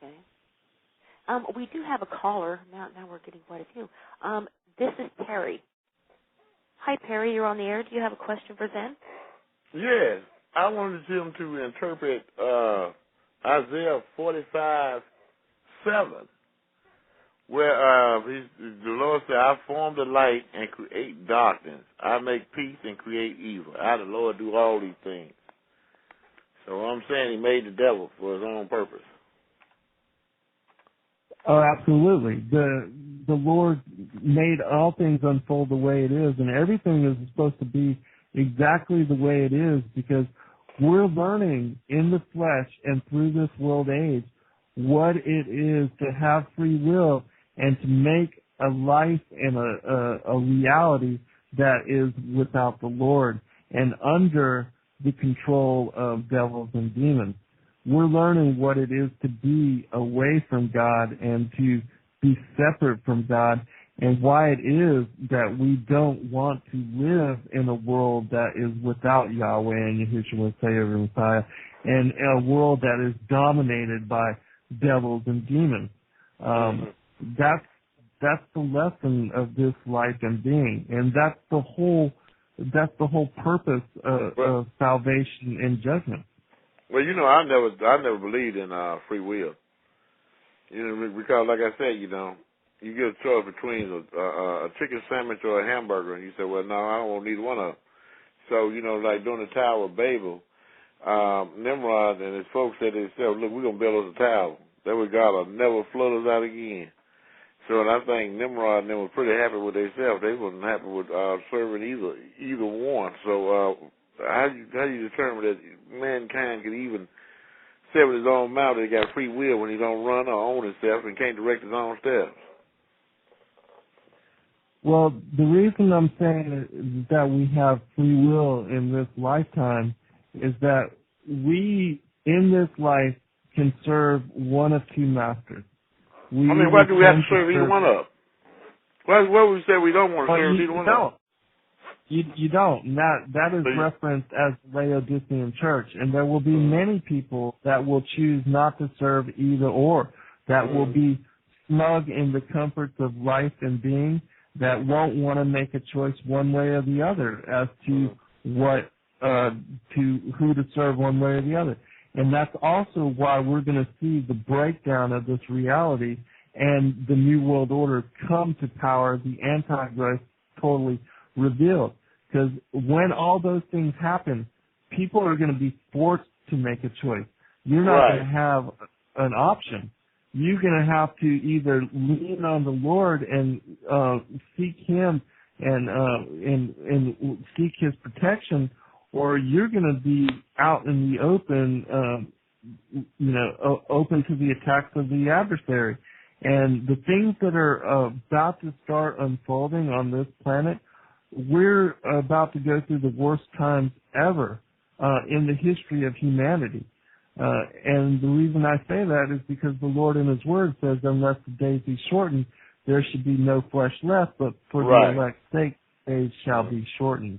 Okay. We do have a caller. Now we're getting quite a few. This is Terry. Hi, Perry. You're on the air. Do you have a question for Zen? Yes. I wanted him to interpret Isaiah 45:7, where the Lord said, I form the light and create darkness. I make peace and create evil. I, the Lord, do all these things. So I'm saying he made the devil for his own purpose. Oh, absolutely. The Lord made all things unfold the way it is, and everything is supposed to be exactly the way it is, because we're learning in the flesh and through this world age what it is to have free will and to make a life and a reality that is without the Lord and under the control of devils and demons. We're learning what it is to be away from God and to be separate from God, and why it is that we don't want to live in a world that is without Yahweh and Yahushua, Savior, Messiah, and a world that is dominated by devils and demons. That's the lesson of this life and being, and that's the whole purpose of salvation and judgment. Well, I never believed in free will. Because like I said, you get a choice between a chicken sandwich or a hamburger, and you say, well, no, I don't want neither one of them. So, like during the Tower of Babel, Nimrod and his folks said to themselves, look, we're going to build us a tower. That way God will never flood us out again. So, and I think Nimrod and them were pretty happy with themselves. They wasn't happy with serving either one. So, how do you determine that mankind can even say with his own mouth that he got free will when he don't run or own himself and can't direct his own steps? Well, the reason I'm saying that we have free will in this lifetime is that we, in this life, can serve one of two masters. Why do we have to serve either one of them? Why would we say we don't want to serve either one of them? You don't. And that is referenced as the Laodicean church. And there will be many people that will choose not to serve either or, that will be snug in the comforts of life and being, that won't want to make a choice one way or the other as to who to serve one way or the other. And that's also why we're going to see the breakdown of this reality and the New World Order come to power, the Antichrist totally revealed. Because when all those things happen, people are going to be forced to make a choice. You're not going to have an option. You're going to have to either lean on the Lord and seek Him and seek His protection, or you're going to be out in the open, open to the attacks of the adversary. And the things that are about to start unfolding on this planet, we're about to go through the worst times ever in the history of humanity. And the reason I say that is because the Lord in His Word says, unless the days be shortened, there should be no flesh left, but for the elect's sake, days shall be shortened.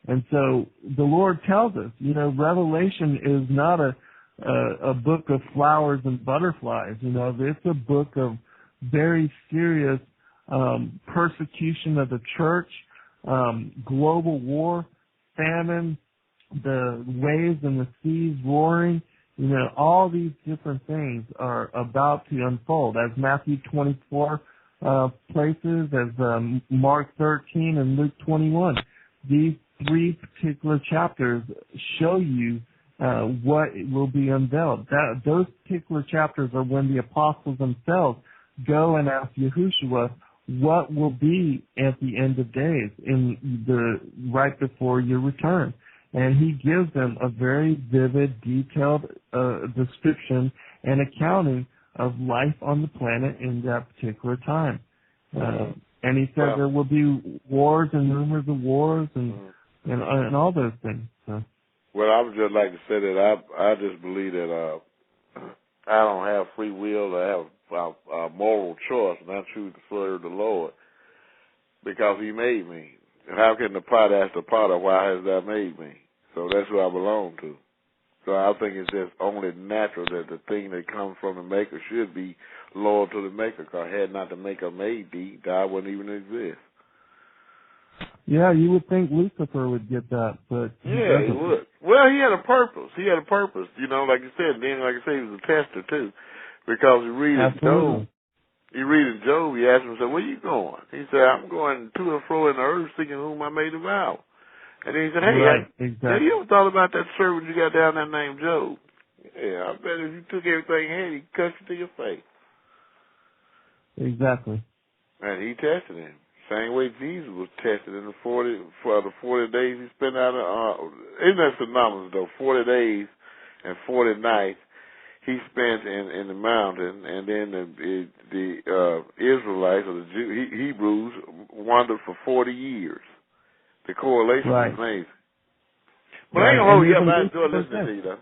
And so the Lord tells us, Revelation is not a book of flowers and butterflies. It's a book of very serious persecution of the church, global war, famine, the waves and the seas roaring. All these different things are about to unfold, as Matthew 24 places, as Mark 13 and Luke 21. These three particular chapters show you what will be unveiled. Those particular chapters are when the apostles themselves go and ask Yahushua what will be at the end of days, right before your return. And He gives them a very vivid, detailed description and accounting of life on the planet in that particular time. And He said there will be wars and rumors of wars and all those things. So. Well, I would just like to say that I just believe that I don't have free will to have a moral choice, and I choose to serve the Lord because He made me. And how can the potter ask the potter, why has thou made me? So that's who I belong to. So I think it's just only natural that the thing that comes from the Maker should be loyal to the Maker, because had not the Maker made thee, God wouldn't even exist. Yeah, you would think Lucifer would get that, but he Yeah, he doesn't. would. Well, he had a purpose. He had a purpose, you know, like you said. Then, like I said, he was a tester, too, because you read in Job. Absolutely. You read in Job, he asked him, said, where you going? He said, I'm going to and fro in the earth, seeking whom I may devour. And then he said, hey, Right, have you exactly. ever thought about that servant you got down there named Job? Yeah, I bet if you took everything he had, he'd cut you to your face. Exactly. And he tested him. Same way Jesus was tested in the 40 days he spent out of, isn't that phenomenal though? 40 days and 40 nights he spent in the mountain, and then the Israelites or the Hebrews wandered for 40 years. The correlation Right. is amazing. But I Right. ain't gonna And hold you up. even I enjoy Lucifer listening to you though.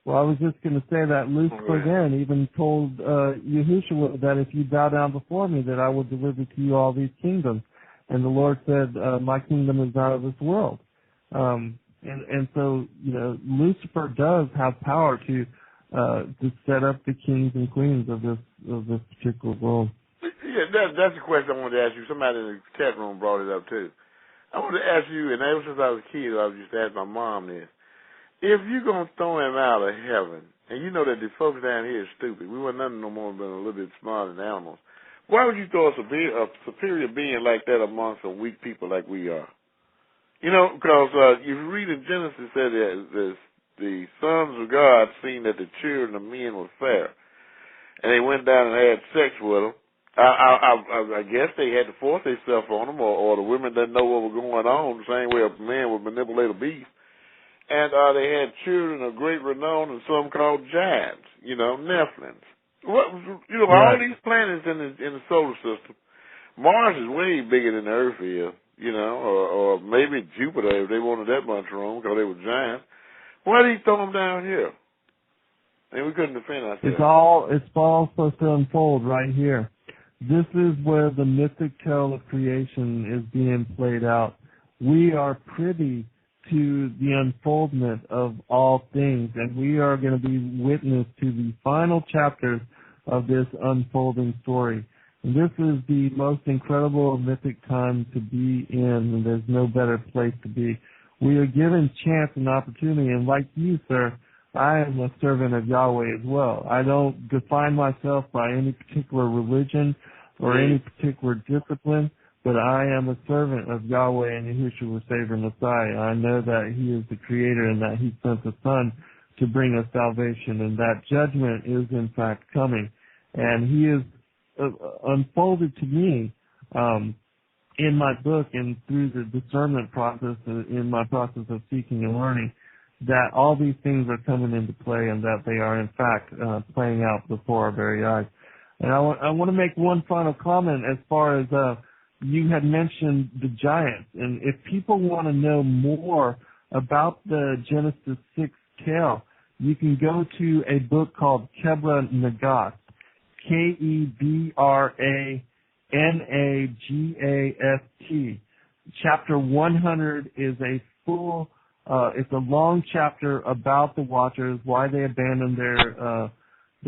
Well, I was just going to say that Lucifer then even told Yahushua that if you bow down before me, that I will deliver to you all these kingdoms. And the Lord said, my kingdom is not of this world. And so, you know, Lucifer does have power to set up the kings and queens of this particular world. Yeah, that's the question I wanted to ask you. Somebody in the chat room brought it up too. I wanted to ask you, and ever since I was a kid, I used to ask my mom this. If you're going to throw him out of heaven, and you know that the folks down here are stupid, we were nothing no more than a little bit smarter than animals, why would you throw a superior being like that amongst some weak people like we are? You know, because you read in Genesis, it said that the sons of God seen that the children of men were fair, and they went down and had sex with them. I guess they had to force themselves on them, or the women didn't know what was going on, the same way a man would manipulate a beast. And they had children of great renown, and some called giants, you know, Nephilims. What, you know, all Right. these planets in the solar system. Mars is way bigger than the Earth is, you know, or maybe Jupiter if they wanted that much room because they were giants. Why did he throw them down here? And we couldn't defend ourselves. It's all supposed to unfold right here. This is where the mythic tale of creation is being played out. We are privy to the unfoldment of all things, and we are going to be witness to the final chapters of this unfolding story. And this is the most incredible mythic time to be in, and there's no better place to be. We are given chance and opportunity, and like you, sir, I am a servant of Yahweh as well. I don't define myself by any particular religion or any particular discipline, but I am a servant of Yahweh and Yahushua, Savior, Messiah. I know that He is the Creator and that He sent the Son to bring us salvation, and that judgment is in fact coming. And He is unfolded to me in my book and through the discernment process, in my process of seeking and learning, that all these things are coming into play and that they are in fact playing out before our very eyes. And I want to make one final comment as far as you had mentioned the giants. And if people want to know more about the Genesis 6 tale, you can go to a book called Kebra Nagast, Kebranagast. Chapter 100 is a full, it's a long chapter about the Watchers, why they abandoned their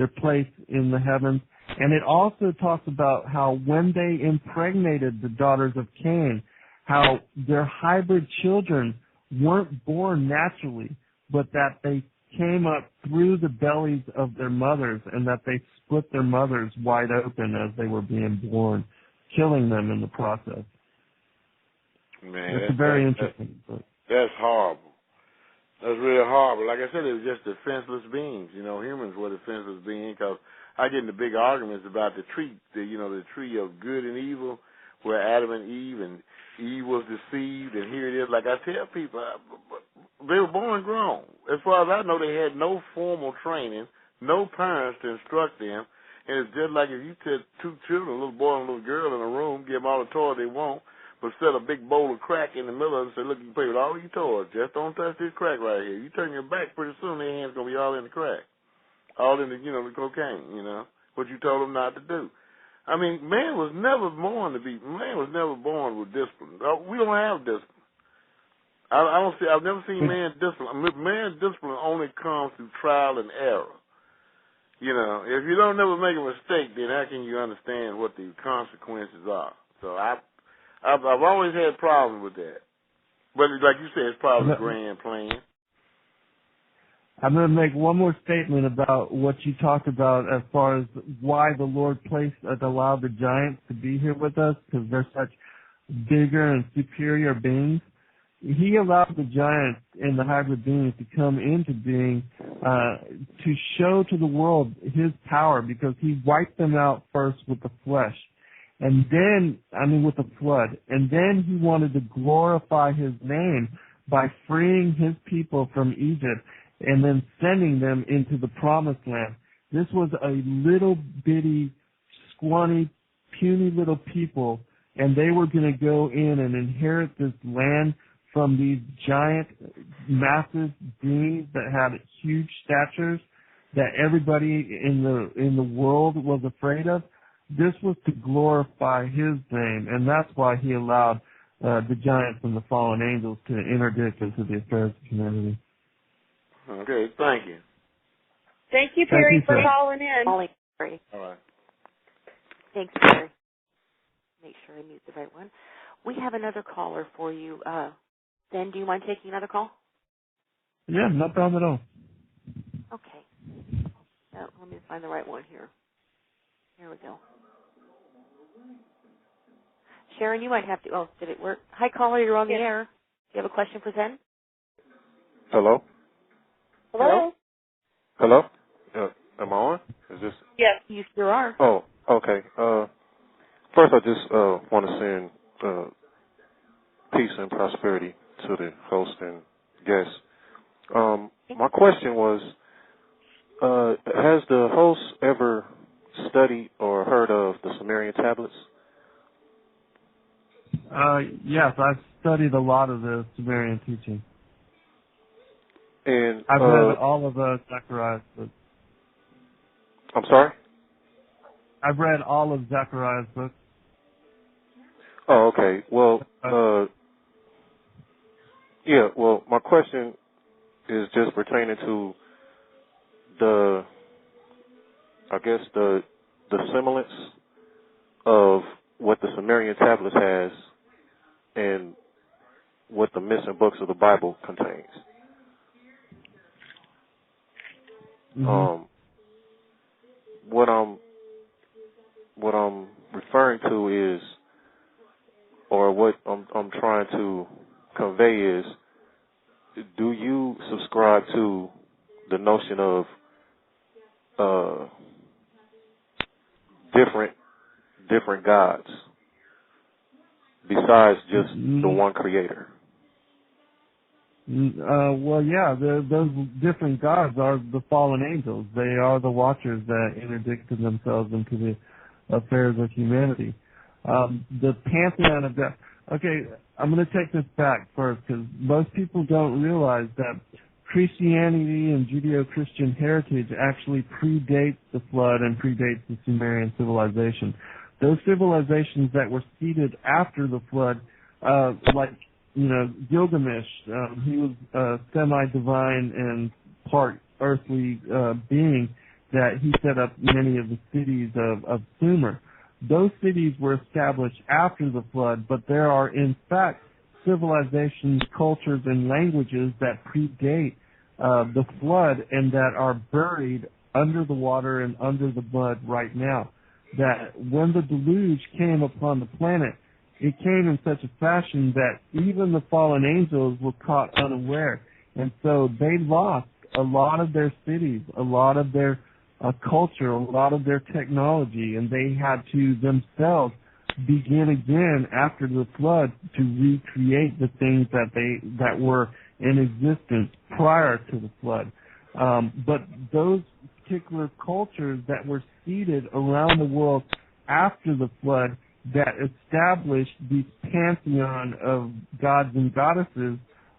place in the heavens. And it also talks about how when they impregnated the daughters of Cain, how their hybrid children weren't born naturally, but that they came up through the bellies of their mothers and that they split their mothers wide open as they were being born, killing them in the process. Man, it's a very interesting book. That's horrible. That's really horrible. Like I said, it was just defenseless beings. You know, humans were defenseless beings because I get into big arguments about the tree, the tree of good and evil, where Adam and Eve was deceived, and here it is. Like I tell people, they were born grown. As far as I know, they had no formal training, no parents to instruct them, and it's just like if you took two children, a little boy and a little girl, in a room, give them all the toys they want, but set a big bowl of crack in the middle of it and say, look, you can play with all your toys. Just don't touch this crack right here. You turn your back, pretty soon their hands going to be all in the crack. All in the, the cocaine, what you told them not to do. I mean, man was never born with discipline. We don't have discipline. I don't see. I've never seen man discipline. Man discipline only comes through trial and error. You know, if you don't never make a mistake, then how can you understand what the consequences are? So I've always had problems with that. But like you said, it's probably a grand plan. I'm going to make one more statement about what you talked about as far as why the Lord allowed the giants to be here with us, because they're such bigger and superior beings. He allowed the giants and the hybrid beings to come into being to show to the world his power, because he wiped them out first with the flesh. And then, with the flood. And then he wanted to glorify his name by freeing his people from Egypt and then sending them into the promised land. This was a little bitty, squawny, puny little people, and they were going to go in and inherit this land from these giant, massive beings that had huge statures that everybody in the world was afraid of. This was to glorify his name, and that's why he allowed the giants and the fallen angels to interdict into the affairs of humanity. Okay, thank you. Thank you, Perry, for calling in. Calling, Perry. All right. Thanks, Perry. Make sure I mute the right one. We have another caller for you. Zen, do you mind taking another call? Yeah, no problem at all. Okay. Let me find the right one here. Here we go. Sharon, you might have to. Oh, did it work? Hi, caller. You're on the air. Do you have a question for Zen? Hello? Hello? Hello? Am I on? Is this? Yes. You sure are. Oh, okay. First, I just want to send peace and prosperity to the host and guests. My question was, has the host ever studied or heard of the Sumerian tablets? Yes, I've studied a lot of the Sumerian teaching. And I've read all of Zechariah's books. I'm sorry? I've read all of Zechariah's books. Oh, okay. Well, my question is just pertaining to the semblance of what the Sumerian tablets has and what the missing books of the Bible contains. Mm-hmm. What I'm referring to is, or what I'm trying to convey is, do you subscribe to the notion of different gods besides just the one creator? Well, yeah, those different gods are the fallen angels. They are the watchers that interdicted themselves into the affairs of humanity. The pantheon of God. Okay, I'm going to take this back first, because most people don't realize that Christianity and Judeo-Christian heritage actually predates the flood and predates the Sumerian civilization. Those civilizations that were seeded after the flood, Gilgamesh, he was a semi-divine and part earthly being that he set up many of the cities of Sumer. Those cities were established after the flood, but there are, in fact, civilizations, cultures, and languages that predate the flood and that are buried under the water and under the mud right now. That when the deluge came upon the planet, it came in such a fashion that even the fallen angels were caught unaware. And so they lost a lot of their cities, a lot of their culture, a lot of their technology, and they had to themselves begin again after the flood to recreate the things that were in existence prior to the flood. But those particular cultures that were seeded around the world after the flood that established the pantheon of gods and goddesses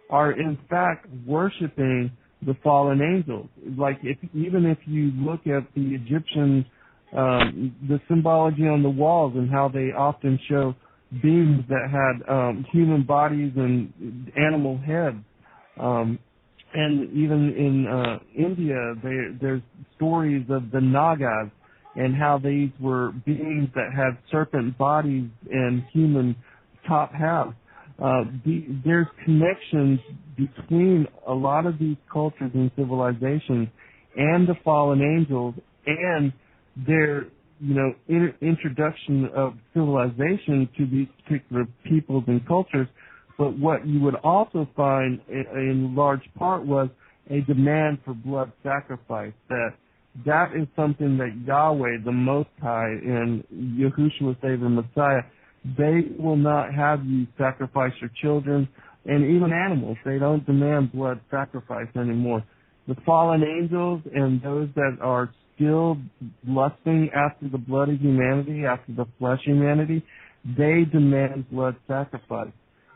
are in fact worshiping the fallen angels. Like even if you look at the Egyptian, the symbology on the walls and how they often show beings that had human bodies and animal heads. And even in India, there's stories of the Nagas and how these were beings that had serpent bodies and human top halves. There's connections between a lot of these cultures and civilizations and the fallen angels and their, introduction of civilization to these particular peoples and cultures. But what you would also find in large part was a demand for blood sacrifice. That is something that Yahweh, the Most High, and Yahushua, Savior Messiah, they will not have you sacrifice your children and even animals. They don't demand blood sacrifice anymore. The fallen angels and those that are still lusting after the blood of humanity, after the flesh humanity, they demand blood sacrifice.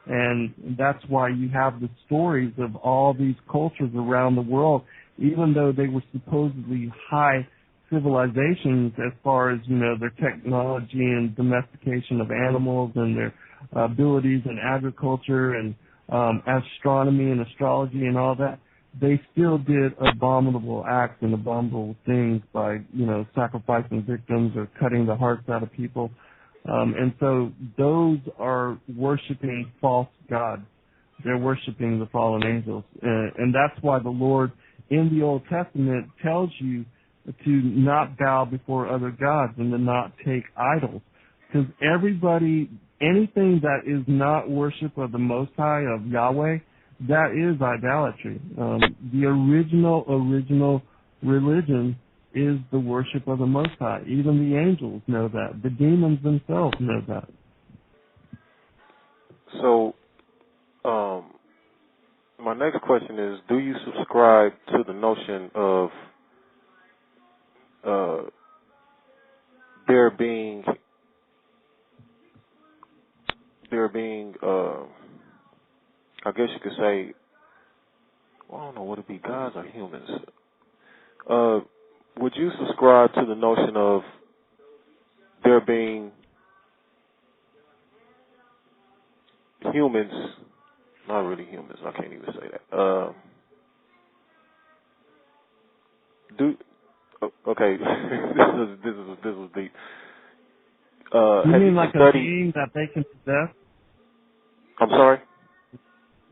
And that's why you have the stories of all these cultures around the world, even though they were supposedly high civilizations as far as, their technology and domestication of animals and their abilities in agriculture and astronomy and astrology and all that, they still did abominable acts and abominable things by, sacrificing victims or cutting the hearts out of people. And so those are worshiping false gods. They're worshiping the fallen angels. And that's why the Lord in the Old Testament tells you to not bow before other gods and to not take idols. Because anything that is not worship of the Most High, of Yahweh, that is idolatry. The original religion is the worship of the Most High. Even the angels know that. The demons themselves know that. So, my next question is, do you subscribe to the notion of there being I guess you could say, well, I don't know, would it be gods or humans? Would you subscribe to the notion of there being humans, not really humans, I can't even say that. Okay, this is deep. You mean like a being that they can possess? I'm sorry?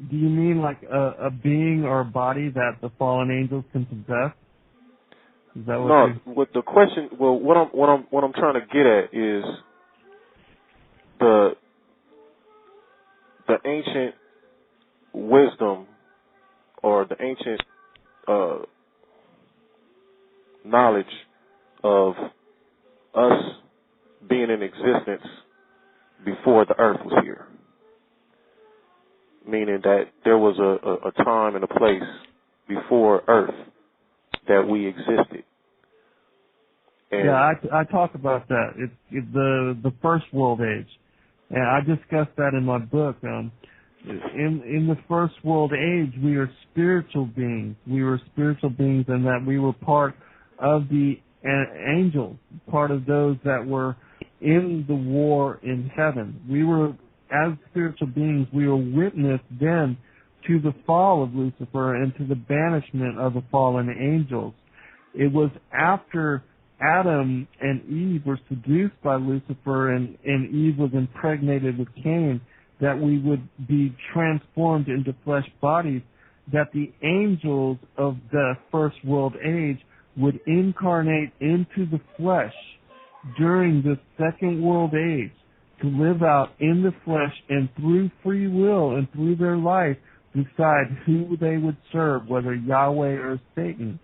Do you mean like a being or a body that the fallen angels can possess? Is that what no, with the question, well, what I'm trying to get at is the ancient wisdom or the ancient knowledge of us being in existence before the earth was here. Meaning that there was a time and a place before earth that we existed. And yeah, I talk about that. It's the first world age. And I discussed that in my book. In the first world age, we are spiritual beings. We were spiritual beings in that we were part of the angels, part of those that were in the war in heaven. We were, as spiritual beings, we were witness then to the fall of Lucifer and to the banishment of the fallen angels. It was after Adam and Eve were seduced by Lucifer and Eve was impregnated with Cain that we would be transformed into flesh bodies, that the angels of the first world age would incarnate into the flesh during the second world age to live out in the flesh and through free will and through their life decide who they would serve, whether Yahweh or Satan.